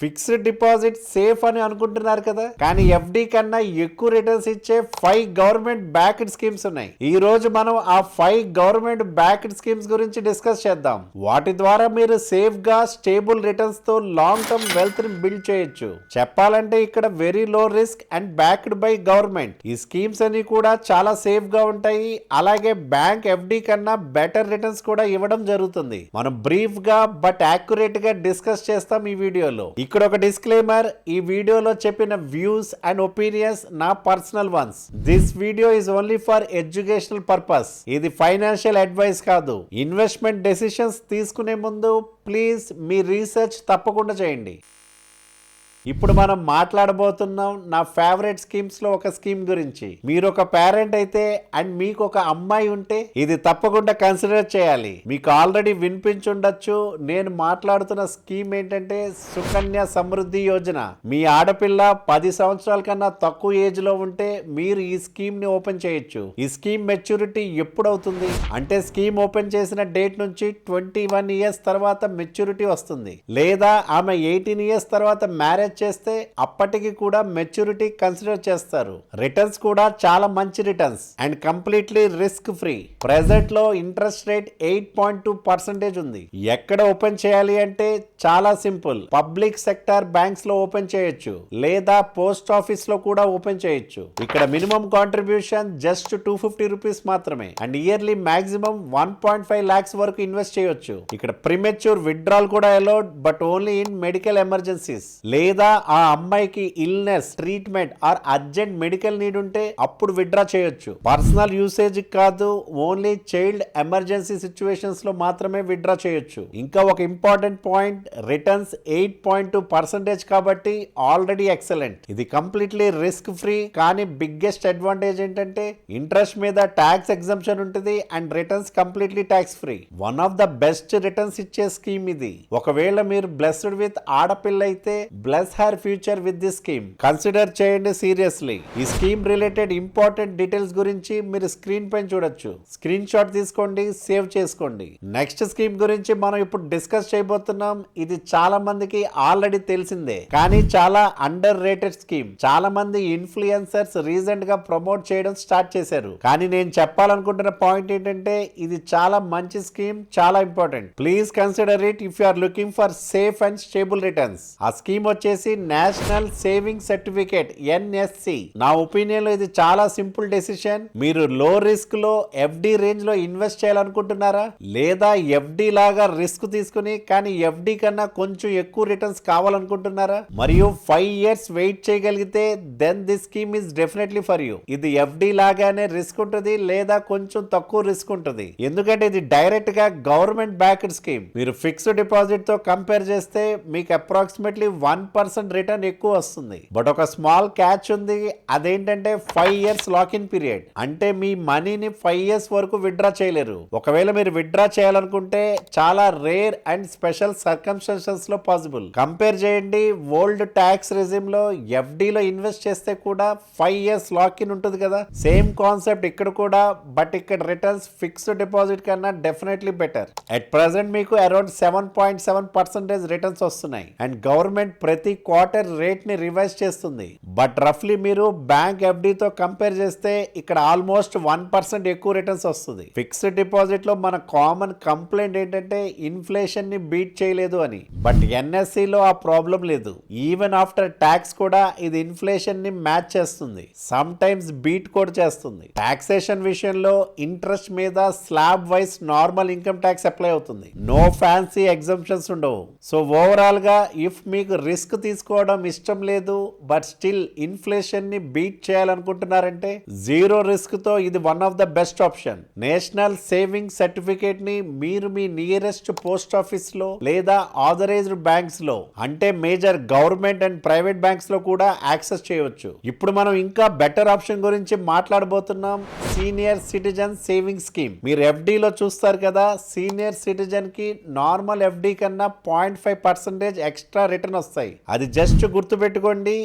Fixed deposit safe అని అనుకుంటున్నారు కదా, కానీ ఎఫ్డి కన్నా ఎక్కువ రిటర్న్స్ ఇచ్చే 5 గవర్నమెంట్ బ్యాక్డ్ స్కీమ్స్ ఉన్నాయి. ఈ రోజు మనం ఆ 5 గవర్నమెంట్ బ్యాక్డ్ స్కీమ్స్ గురించి డిస్కస్ చేద్దాం. వాటి ద్వారా మీరు సేఫ్ గా స్టేబుల్ రిటర్న్స్ తో లాంగ్ టర్మ్ వెల్త్ ని బిల్డ్ చేయొచ్చు. చెప్పాలంటే ఇక్కడ very low risk and backed by government. ఈ స్కీమ్స్ అన్ని కూడా చాలా సేఫ్ గా ఉంటాయి. అలాగే బ్యాంక్ ఎఫ్డి కన్నా బెటర్ రిటర్న్స్ కూడా ఇవ్వడం జరుగుతుంది. మనం బ్రీఫ్ గా బట్ యాక్యురేట్ గా డిస్కస్ చేస్తాం ఈ వీడియోలో. ఇక్కడ ఒక డిస్క్లైమర్, ఈ వీడియోలో చెప్పిన వ్యూస్ అండ్ ఒపీనియన్స్ నా personal once. This video is only for educational purpose. ఇది ఫైనాన్షియల్ అడ్వైస్ కాదు. ఇన్వెస్ట్మెంట్ డెసిషన్స్ తీసుకునే ముందు ప్లీజ్ మీ రీసెర్చ్ తప్పకుండా చేయండి. ఇప్పుడు మనం మాట్లాడబోతున్నాం నా ఫేవరెట్ స్కీమ్స్ లో ఒక స్కీమ్ గురించి. మీరు ఒక పేరెంట్ అయితే అండ్ మీకు ఒక అమ్మాయి ఉంటే ఇది తప్పకుండా కన్సిడర్ చేయాలి. మీకు ఆల్రెడీ వినిపించుండొచ్చు. నేను మాట్లాడుతున్న స్కీమ్ ఏంటంటే సుకన్య సమృద్ధి యోజన. మీ ఆడపిల్ల 10 సంవత్సరాల కన్నా తక్కువ ఏజ్ లో ఉంటే మీరు ఈ స్కీమ్ ని ఓపెన్ చేయొచ్చు. ఈ స్కీమ్ మెచ్యూరిటీ ఎప్పుడు అవుతుంది అంటే స్కీమ్ ఓపెన్ చేసిన డేట్ నుంచి 21 ఇయర్స్ తర్వాత మెచ్యూరిటీ వస్తుంది. లేదా ఆమె 18 ఇయర్స్ తర్వాత మ్యారేజ్ చేస్తే అప్పటికి కూడా మెచ్యూరిటీ కన్సిడర్ చేస్తారు. రిటర్న్స్ కూడా చాలా మంచి returns and completely risk free. Present లో ఇంట్రెస్ట్ రేట్ 8.2% ఉంది. ఎక్కడ ఓపెన్ చేయాలి అంటే చాలా సింపుల్. పబ్లిక్ సెక్టార్ బ్యాంక్స్ లో ఓపెన్ చేయొచ్చు, లేదా పోస్ట్ ఆఫీస్ లో కూడా ఓపెన్ చేయొచ్చు. ఇక్కడ మినిమం కాంట్రిబ్యూషన్ జస్ట్ 250 రూపీస్ మాత్రమే అండ్ ఇయర్లీ మాక్సిమం 1.5 lakhs వరకు ఇన్వెస్ట్ చేయొచ్చు. ఇక్కడ ప్రీమెచ్యూర్ విత్డ్రాల్ కూడా allowed, but only in medical emergencies. లేదా ఆ అమ్మాయికి illness, treatment are urgent medical need ఉంటే అప్పుడు విత్డ్రా చేయొచ్చు. పర్సనల్ యూసేజ్ కాదు, ఓన్లీ చైల్డ్ ఎమర్జెన్సీ సిచ్యువేషన్స్ లో మాత్రమే విత్డ్రా చేయొచ్చు. ఇంకా ఒక ఇంపార్టెంట్ పాయింట్, రిటర్న్స్ 8.2% కాబట్టి ఆల్రెడీ ఎక్సలెంట్. ఇది కంప్లీట్లీ రిస్క్ ఫ్రీ. కానీ బిగ్గెస్ట్ అడ్వాంటేజ్ ఏంటంటే ఇంట్రెస్ట్ మీద ట్యాక్స్ ఎగ్జంప్షన్ ఉంటుంది and returns completely tax free. One of the best returns ఇచ్చే స్కీమ్ ఇది. ఒకవేళ మీరు బ్లెస్డ్ విత్ ఆడపిల్ల అయితే bless her future with this scheme. Consider చేయండి సీరియస్లీ. ఈ స్కీమ్ రిలేటెడ్ ఇంపార్టెంట్ డీటెయిల్స్ గురించి మీరు స్క్రీన్ పైన చూడొచ్చు. స్క్రీన్ షాట్ తీసుకోండి, సేవ్ చేసుకోండి. నెక్స్ట్ స్కీమ్ గురించి మనం ఇప్పుడు డిస్కస్ చేయబోతున్నాం. ఇది చాలా మందికి ఆల్రెడీ తెలిసిందే, కానీ చాలా అండర్ రేటెడ్ స్కీమ్. చాలా మంది ఇన్ఫ్లుయెన్సర్స్ రీసెంట్ గా ప్రమోట్ చేయడం స్టార్ట్ చేశారు. కానీ నేను చెప్పాలనుకుంటున్న పాయింట్ ఏంటంటే ఇది చాలా మంచి స్కీమ్, చాలా important. Please consider it if you are looking for safe and stable returns. ఆ స్కీమ్ వచ్చేసి నేషనల్ సేవింగ్ సర్టిఫికేట్, ఎన్ఎస్సి. నా ఒపీనియన్ లో ఇది చాలా సింపుల్ డెసిషన్. మీరు లో రిస్క్ లో ఎఫ్డి రేంజ్ లో ఇన్వెస్ట్ చేయాలనుకుంటున్నారా, లేదా ఎఫ్డి లాగా రిస్క్ తీసుకుని కానీ ఎఫ్డి కన్నా కొంచెం ఎక్కువ రిటర్న్స్ కావాలనుకుంటున్నారా, మరియు 5 years వెయిట్ చేయగలిగితే then this scheme is definitely for you. ఇది ఎఫ్డి లాగానే రిస్క్ ఉంటుంది, లేదా కొంచెం తక్కువ రిస్క్ ఉంటుంది. ఎందుకంటే ఇది డైరెక్ట్ గా గవర్నమెంట్ బ్యాక్డ్ స్కీమ్. మీరు ఫిక్స్డ్ డిపాజిట్ తో కంపేర్ చేస్తే మీకు అప్రాక్సిమేట్లీ 1% రిటర్న్ ఎక్కువ వస్తుంది. బట్ ఒక స్మాల్ క్యాచ్ ఉంది. అదేంటంటే 5 years లాక్ ఇన్ పీరియడ్. అంటే మీ మనీని 5 years వరకు విత్డ్రా చేయలేరు. ఒకవేళ మీరు విత్డ్రా చేయాలనుకుంటే చాలా రేర్ అండ్ స్పెషల్ సర్కమ్స్టాన్సెస్ లో పాసిబుల్. కంపేర్ చేయండి, ఓల్డ్ ట్యాక్స్ రెజిమ్ లో ఎఫ్డి లో ఇన్వెస్ట్ చేస్తే కూడా 5 years లాక్ ఇన్ ఉంటుంది కదా. సేమ్ కాన్సెప్ట్ ఇక్కడ కూడా, బట్ ఇక్కడ రిటర్న్స్ ఫిక్స్డ్ డిపాజిట్ కన్నా డెఫినెట్లీ బెటర్. అట్ ప్రెసెంట్ మీకు అరౌండ్ 7.7% రిటర్న్స్ వస్తున్నాయి అండ్ గవర్నమెంట్ ప్రతి క్వార్టర్ రేట్ ని రివైజ్ చేస్తుంది. బట్ రఫ్లీ మీరు బ్యాంక్ ఎఫ్డితో కంపేర్ చేస్తే ఇక్కడ ఆల్మోస్ట్ 1% ఎక్కువ రిటర్న్స్ వస్తుంది. ఫిక్స్డ్ డిపాజిట్ లో మన కామన్ కంప్లైంట్ ఏంటంటే ఇన్ఫ్లేషన్ ని బీట్ చేయలేదు అని. బట్ ఎన్ఎస్సి లో ఆ ప్రాబ్లం లేదు. ఈవెన్ ఆఫ్టర్ ట్యాక్స్ కూడా ఇది ఇన్ఫ్లేషన్ ని మ్యాచ్ చేస్తుంది, సమ్ టైమ్స్ బీట్ కూడా చేస్తుంది. టాక్సేషన్ విషయంలో ఇంట్రెస్ట్ మీద slab wise normal income tax apply అవుతుంది. నో ఫ్యాన్సీ ఎగ్జంప్షన్స్ ఉండవు. సో ఓవరాల్ గా ఇఫ్ మీకు రిస్క్ తీసుకోవడం ఇష్టం లేదు, బట్ స్టిల్ ఇన్ఫ్లేషన్ ని బీట్ చేయాలనుకుంటున్నారంటే జీరో రిస్క్ తో ఇది one of the best option. National saving certificate ని మీరు మీ నియరెస్ట్ పోస్ట్ ఆఫీస్ లో లేదా ఆథరైజ్డ్ బ్యాంక్స్ లో, అంటే major government and private banks లో కూడా యాక్సెస్ చేయవచ్చు. ఇప్పుడు మనం ఇంకా బెటర్ ఆప్షన్ గురించి మాట్లాడబోతున్నాం. Senior citizen saving scheme. మీరు ఎఫ్డి లో చూస్తారు కదా, సీనియర్ సిటిజన్ కి నార్మల్ ఎఫ్డి కన్నా 0.5% ఎక్స్ట్రా రిటర్న్ వస్తాయి. అది జస్ట్ గుర్తుపెట్టుకోండి.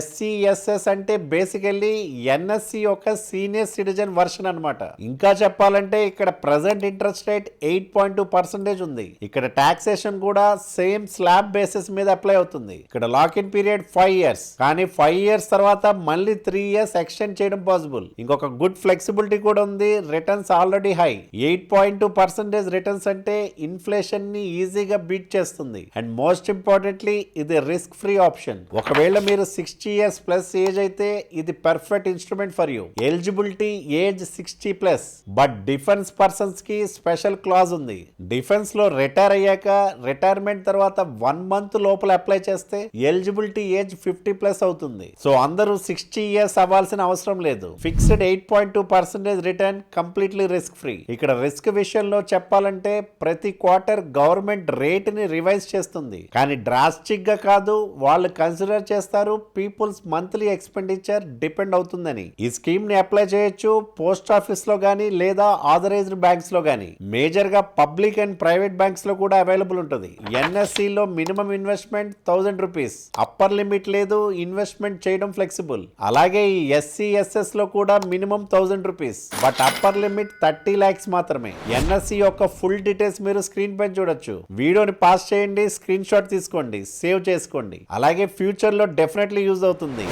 SCSS అంటే బేసికల్లీ NSC యొక్క సీనియర్ సిటిజన్ వర్షన్ అన్నమాట. ఇంకా చెప్పాలంటే ఇక్కడ ప్రజెంట్ ఇంట్రెస్ట్ రేట్ 8.2% ఉంది. ఇక్కడ టాక్సేషన్ కూడా సేమ్ స్లాబ్ బేసిస్ మీద అప్లై అవుతుంది. ఇక్కడ లాక్ ఇన్ పీరియడ్ 5 years, కానీ 5 years తర్వాత మళ్ళీ 3 years ఎక్స్టెండ్ చేయడం పాసిబుల్. ఇంకొక గుడ్ ఫ్లెక్సిబిలిటీ కూడా ఉంది. Returns already high. 8.2% రిటర్న్స్ అంటే ఇన్ఫ్లేషన్ ని ఈజీగా బీట్ చేస్తుంది. అండ్ మోస్ట్ ఇంపార్టెంట్లీ ఇది రిస్క్ ఫ్రీ ఆప్షన్. ఒకవేళ మీరు 60 years ప్లస్ ఏజ్ అయితే ఇది perfect instrument for you. Eligibility age 60+. But defence persons కి స్పెషల్ క్లాజ్ ఉంది. డిఫెన్స్ లో రిటైర్ అయ్యాక రిటైర్మెంట్ తర్వాత 1 month లోపల అప్లై చేస్తే ఎలిజిబిలిటీ ఏజ్ 50+ అవుతుంది. సో అందరూ 60 years అవ్వాల్సిన అవసరం లేదు. Fixed 8.2% return, completely risk free. ఇక్కడ రిస్క్ విషయంలో చెప్పాలంటే ప్రతి క్వార్టర్ గవర్నమెంట్ రేట్ ని రివైజ్ చేస్తుంది, కానీ డ్రాస్టిక్ గా కాదు. వాళ్ళు కన్సిడర్ చేస్తారు పీపుల్స్ మంత్లీ ఎక్స్పెండిచర్ డిపెండ్ అవుతుందని. ఈ స్కీమ్ ని అప్లై చేయొచ్చు పోస్ట్ ఆఫీస్ లో గానీ లేదా ఆథరైజ్డ్ బ్యాంక్స్ లో గానీ. మేజర్ గా పబ్లిక్ అండ్ ప్రైవేట్ బ్యాంక్స్ లో కూడా అవైలబుల్ ఉంటుంది. NSC లో minimum investment 1000 rupees. Upper limit లేదు. ఇన్వెస్ట్మెంట్ చేయడం ఫ్లెక్సిబుల్. అలాగే ఈ SCSS లో కూడా minimum 1000 rupees, but upper limit 30 lakhs మాత్రమే. NSC యొక్క ఫుల్ డీటెయిల్స్ మీరు స్క్రీన్ పై చూడొచ్చు. వీడియోని పాస్ చేయండి, స్క్రీన్ షాట్ తీసుకోండి, సేవ్ చేసుకోండి. అలాగే ఫ్యూచర్ లో డెఫినెట్లీ యూజ్ అవుతుంది.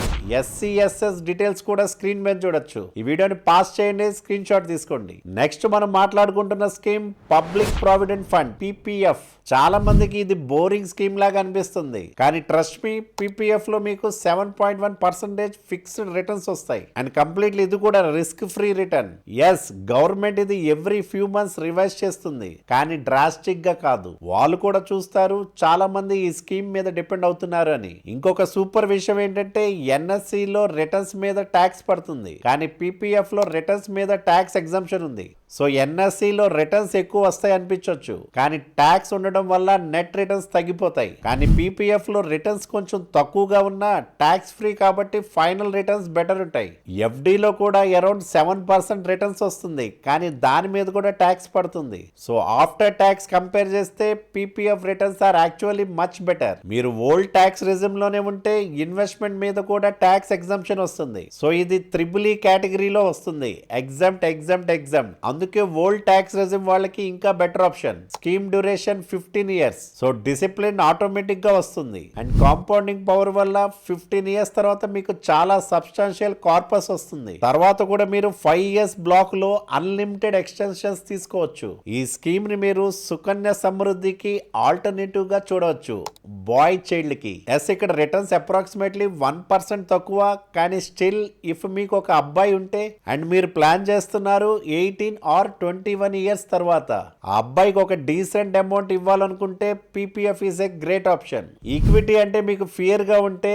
SCSS డీటెయిల్స్ కూడా స్క్రీన్ మీద చూడొచ్చు. ఈ వీడియోని పాస్ చేయండి, స్క్రీన్ షాట్ తీసుకోండి. నెక్స్ట్ మనం మాట్లాడుకుంటున్న scheme public provident fund, PPF. చాలా మందికి ఇది బోరింగ్ స్కీమ్ లాగా అనిపిస్తుంది, కానీ ట్రస్ట్ మీ, PPF లో మీకు 7.1% ఫిక్స్డ్ రిటర్న్స్ వస్తాయి. అండ్ కంప్లీట్లీ ఇది కూడా risk free return. Yes, government ఇది ఎవ్రీ ఫ్యూ మంత్స్ రివైజ్ చేస్తుంది, కానీ డ్రాస్టిక్ గా కాదు. వాళ్ళు కూడా చూస్తారు చాలా మంది ఈ స్కీమ్ మీద డిపెండ్ అవుతున్నారు అని. ఇంకొక సూపర్ విషయం ఏంటంటే NSC లో రిటర్న్స్ మీద ట్యాక్స్ పడుతుంది, కానీ PPF లో రిటర్న్స్ మీద ట్యాక్స్ ఎగ్జంప్షన్ ఉంది. సో NSC లో రిటర్న్స్ ఎక్కువ వస్తాయి అనిపించవచ్చు, కానీ ట్యాక్స్ ఉండడం వల్ల నెట్ రిటర్న్స్ తగ్గిపోతాయి. కానీ PPF లో రిటర్న్స్ కొంచెం తక్కువగా ఉన్నా ట్యాక్స్ ఫ్రీ కాబట్టి ఫైనల్ రిటర్న్స్ బెటర్ ఉంటాయి. FD లో కూడా అరౌండ్ 7% రిటర్న్స్ వస్తుంది, కానీ దాని మీద కూడా ట్యాక్స్ పడుతుంది. సో ఆఫ్టర్ ట్యాక్స్ కంపేర్ చేస్తే PPF returns are actually much better. మీరు ఓల్డ్ ట్యాక్స్ రిజిమ్ లోనే ఉంటే ఇన్వెస్ట్మెంట్ మీద కూడా ట్యాక్స్ ఎగ్జంప్షన్ వస్తుంది. సో ఇది EEE కేటగిరీలో వస్తుంది. ఎగ్జామ్ట్. అందుకే ఓల్డ్ ట్యాక్స్ రెజిమ్ వాళ్ళకి ఇంకా better option. Scheme duration 15 years. So discipline automatic గా వస్తుంది. అండ్ కాంపౌండింగ్ పవర్ వల్ల 15 years తర్వాత మీకు చాలా సబ్స్టాన్షియల్ కార్పస్ వస్తుంది. తర్వాత కూడా మీరు 5 years బ్లాక్ లో అన్లిమిటెడ్ ఎక్స్టెన్షన్స్ తీసుకోవచ్చు. ఈ స్కీమ్ ని మీరు సుకన్య సమృద్ధికి ఆల్టర్నేటివ్ గా చూడవచ్చు, బాయ్ చైల్డ్ కి. ఇక్కడ రిటర్న్స్ అప్రాక్సిమేట్లీ 1% తక్కువ, కానీ స్టిల్ ఇఫ్ మీకు ఒక అబ్బాయి ఉంటే అండ్ మీరు ప్లాన్ చేస్తున్నారు 18 or 21 years తర్వాత ఆ అబ్బాయికి ఒక డీసెంట్ అమౌంట్ ఇవ్వాలనుకుంటే PPF is a great option. Equity అంటే మీకు ఫియర్ గా ఉంటే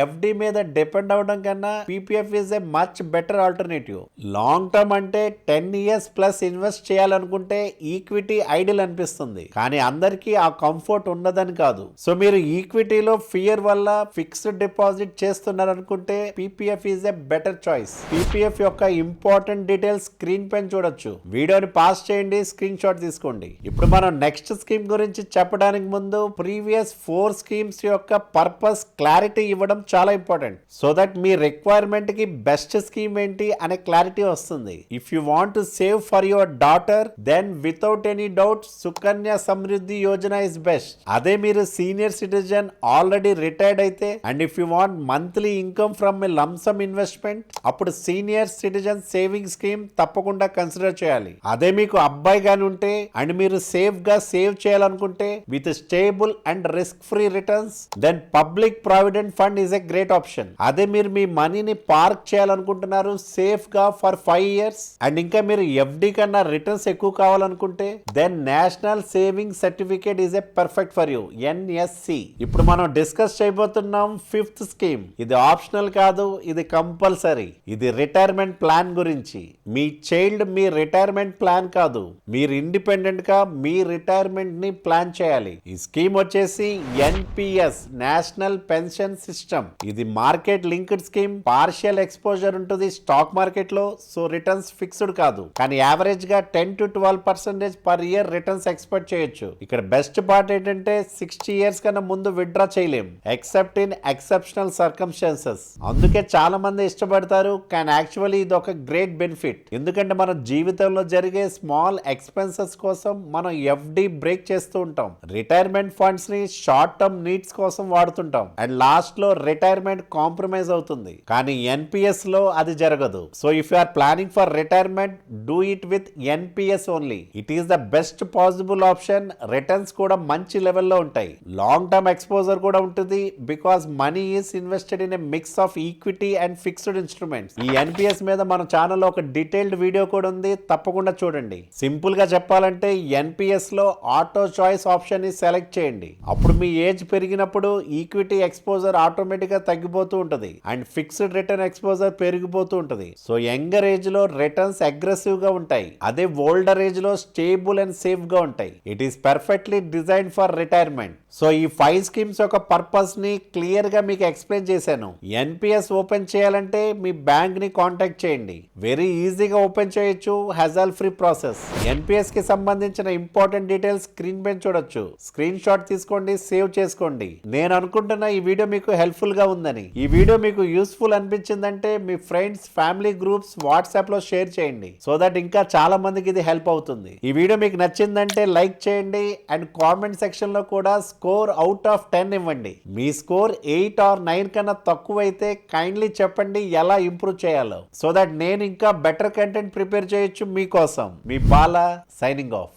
FD మీద డిపెండ్ అవడం కన్నా PPF is a much better alternative. Long term అంటే 10 years ప్లస్ ఇన్వెస్ట్ చేయాలనుకుంటే ఈక్విటీ ఐడియల్ అనిపిస్తుంది, కానీ అందరికీ ఆ కంఫర్ట్ ఉండదని కాదు. సో మీరు ఈక్విటీలో ఫియర్ వల్ల ఫిక్స్డ్ డిపాజిట్ చేస్తున్నారనుకుంటే PPF is a better choice. PPF యొక్క ఇంపార్టెంట్ డీటెయిల్స్ స్క్రీన్ పైన చూడొచ్చు. వీడియోని పాస్ చేయండి, స్క్రీన్ షాట్ తీసుకోండి. ఇప్పుడు మనం నెక్స్ట్ స్కీమ్ గురించి చెప్పడానికి ముందు ప్రీవియస్ 4 స్కీమ్స్ యొక్క పర్పస్ క్లారిటీ ఇవ్వడం చాలా ఇంపార్టెంట్. సో దట్ మీ రిక్వైర్మెంట్ కి బెస్ట్ స్కీమ్ ఏంటి అనే క్లారిటీ వస్తుంది. If you want to save for your daughter, then without any doubt Sukanya Samriddhi Yojana is best. అదే మీరు సీనియర్ సిటిజన్ ఆల్రెడీ రిటైర్డ్ అయితే and if you want monthly income from a lump sum investment, అప్పుడు senior citizen saving scheme తప్పకుండా consider చేయాలి. అదే మీకు అబ్బాయి గాని ఉంటే అండ్ మీరు సేఫ్ గా సేవ్ చేయాలనుకుంటే with stable and risk free returns, then public provident fund is a great option. అదే మీరు మీ మనీని పార్క్ చేయాలనుకుంటున్నారు సేఫ్ గా ఫర్ 5 years అండ్ ఇంకా మీరు FD కన్నా రిటర్న్స్ ఎక్కువ కావాలనుకుంటే, then national saving certificate is a perfect for you, NSC. ఇప్పుడు మనం డిస్కస్ చేయబోతున్నాం 5th స్కీమ్. ఇది ఆప్షనల్ కాదు, ఇది కంపల్సరీ. ఇది రిటైర్మెంట్ ప్లాన్ గురించి. మీ చైల్డ్ మీ రిటైర్ రిటైర్మెంట్ ప్లాన్ కాదు, మీరు ఇండిపెండెంట్ గా మీ రిటైర్మెంట్ ని ప్లాన్ చేయాలి. ఈ స్కీమ్ వచ్చేసి ఎన్పిఎస్, నేషనల్ పెన్షన్ సిస్టమ్. ఇది market linked scheme. Partial exposure ఉంటుంది స్టాక్ మార్కెట్ లో, సో రిటర్న్స్ ఫిక్స్డ్ కాదు, కానీ యావరేజ్ గా 10 to 12% per year returns expect చేయొచ్చు. ఇక్కడ బెస్ట్ పార్ట్ ఏంటంటే 60 years కన్నా ముందు విత్డ్రా చేయలేం, ఎక్సెప్ట్ ఇన్ ఎక్సెప్షనల్ సర్కమ్స్టాన్సెస్. అందుకే చాలా మంది ఇష్టపడతారు, కానీ యాక్చువల్లీ ఇది ఒక గ్రేట్ బెనిఫిట్. ఎందుకంటే మన జీవితంలో జరిగే స్మాల్ ఎక్స్పెన్సెస్ కోసం మనం ఎఫ్డి బ్రేక్ చేస్తూ ఉంటాం. రిటైర్మెంట్ ఫండ్స్ ని షార్ట్ టర్మ్ నీడ్స్ కోసం వాడుతుంటాం, అండ్ లాస్ట్ లో రిటైర్మెంట్ కాంప్రమైజ్ అవుతుంది. కానీ ఎన్పిఎస్ లో అది జరగదు. So if you are planning for retirement, do it with NPS only. It is the best possible option. Returns కూడా మంచి లెవెల్లో ఉంటాయి, లాంగ్ టర్మ్ ఎక్స్పోజర్ కూడా ఉంటుంది, because money is invested in a mix of equity and fixed instruments. ఈ NPS మీద మన ఛానల్లో ఒక డీటెయిల్డ్ వీడియో కూడా ఉంది, తప్పకుండా చూడండి. సింపుల్ గా చెప్పాలంటే ఎన్పిఎస్ లో ఆటో చాయిస్ ఆప్షన్ ని సెలెక్ట్ చేయండి. అప్పుడు మీ ఏజ్ పెరిగినప్పుడు ఈక్విటీ ఎక్స్పోజర్ ఆటోమేటిక్ గా తగ్గిపోతూ ఉంటది అండ్ ఫిక్స్డ్ రిటర్న్ ఎక్స్పోజర్ పెరిగిపోతూ ఉంటది. సో యంగర్ ఏజ్ లో రిటర్న్స్ అగ్రెసివ్ గా ఉంటాయి, అదే ఓల్డర్ ఏజ్ లో స్టేబుల్ అండ్ సేఫ్ గా ఉంటాయి. It is perfectly design for retirement. So ఈ 5 స్కీమ్స్ యొక్క పర్పస్ ని క్లియర్ గా మీకు ఎక్స్ప్లెయిన్ చేశాను. ఎన్పిఎస్ ఓపెన్ చేయాలంటే మీ బ్యాంక్ ని కాంటాక్ట్ చేయండి, వెరీ ఈజీగా ఓపెన్ చేయొచ్చు, హెజల్ ఫ్రీ ప్రాసెస్. ఎన్పిఎస్ కి సంబంధించిన ఇంపార్టెంట్ డీటెయిల్స్ స్క్రీన్ పైన చూడొచ్చు, స్క్రీన్ షాట్ తీసుకోండి, సేవ్ చేసుకోండి. నేను అనుకుంటున్నా ఈ వీడియో మీకు హెల్ప్ఫుల్ గా ఉందని. ఈ వీడియో మీకు యూస్ఫుల్ అనిపించిందంటే మీ ఫ్రెండ్స్, ఫ్యామిలీ గ్రూప్స్, వాట్సాప్ లో షేర్ చేయండి, సో దట్ ఇంకా చాలా మందికి ఇది హెల్ప్ అవుతుంది. ఈ వీడియో మీకు నచ్చిందంటే లైక్ చేయండి అండ్ కామెంట్ సెక్షన్ లో కూడా స్కోర్ అవుట్ ఆఫ్ 10 ఇవ్వండి. మీ స్కోర్ 8 or 9 కన్నా తక్కువ అయితే కైండ్లీ చెప్పండి ఎలా ఇంప్రూవ్ చేయాలో, సో దట్ నేను ఇంకా బెటర్ కంటెంట్ ప్రిపేర్ చేయొచ్చు మీకోసం. మీ బాలా సైనింగ్ ఆఫ్.